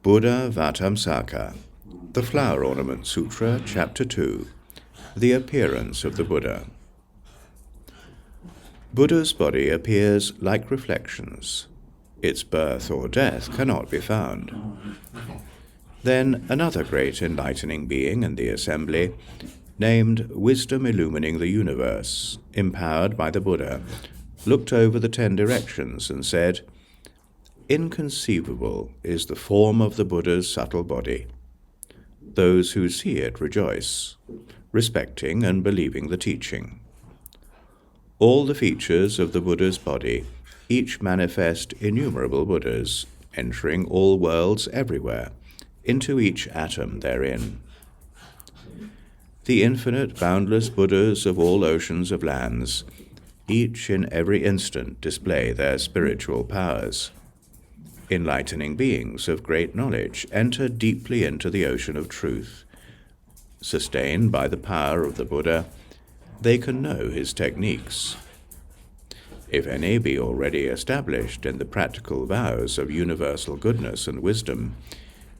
Buddhāvataṃsaka, the Flower Ornament Sutra, Chapter 2, The Appearance of the Buddha. Buddha's body appears like reflections. Its birth or death cannot be found. Then another great enlightening being in the assembly, named Wisdom illumining the universe, empowered by the Buddha, looked over the 10 directions and said, "Inconceivable is the form of the Buddha's subtle body. Those who see it rejoice, respecting and believing the teaching. All the features of the Buddha's body each manifest innumerable Buddhas, entering all worlds everywhere, into each atom therein. The infinite, boundless Buddhas of all oceans of lands, each in every instant display their spiritual powers. Enlightening beings of great knowledge enter deeply into the ocean of truth. Sustained by the power of the Buddha, they can know his techniques. If any be already established in the practical vows of universal goodness and wisdom,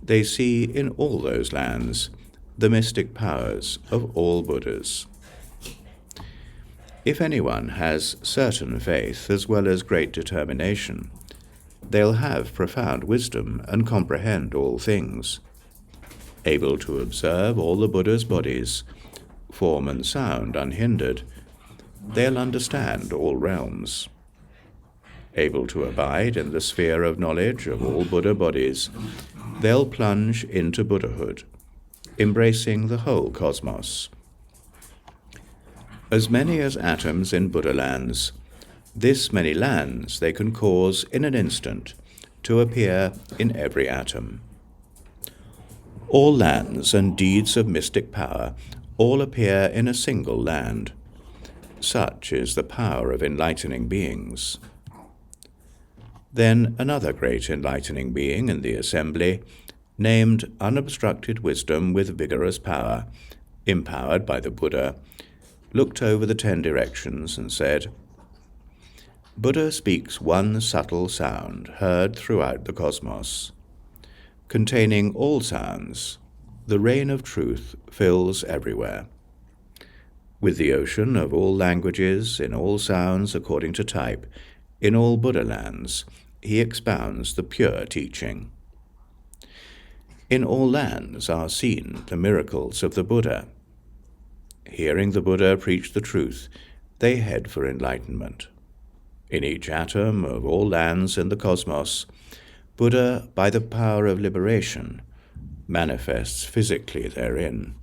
they see in all those lands the mystic powers of all Buddhas. If anyone has certain faith as well as great determination, they'll have profound wisdom and comprehend all things. Able to observe all the Buddha's bodies, form and sound unhindered, they'll understand all realms. Able to abide in the sphere of knowledge of all Buddha bodies, they'll plunge into Buddhahood, embracing the whole cosmos. As many as atoms in Buddha lands, this many lands they can cause in an instant to appear in every atom. All lands and deeds of mystic power all appear in a single land. Such is the power of enlightening beings. Then another great enlightening being in the assembly, named Unobstructed Wisdom with vigorous power, empowered by the Buddha, looked over the 10 directions and said, "Buddha speaks one subtle sound heard throughout the cosmos. Containing all sounds, the rain of truth fills everywhere. With the ocean of all languages, in all sounds according to type, in all Buddha lands, he expounds the pure teaching. In all lands are seen the miracles of the Buddha. Hearing the Buddha preach the truth, they head for enlightenment. In each atom of all lands in the cosmos, Buddha, by the power of liberation, manifests physically therein.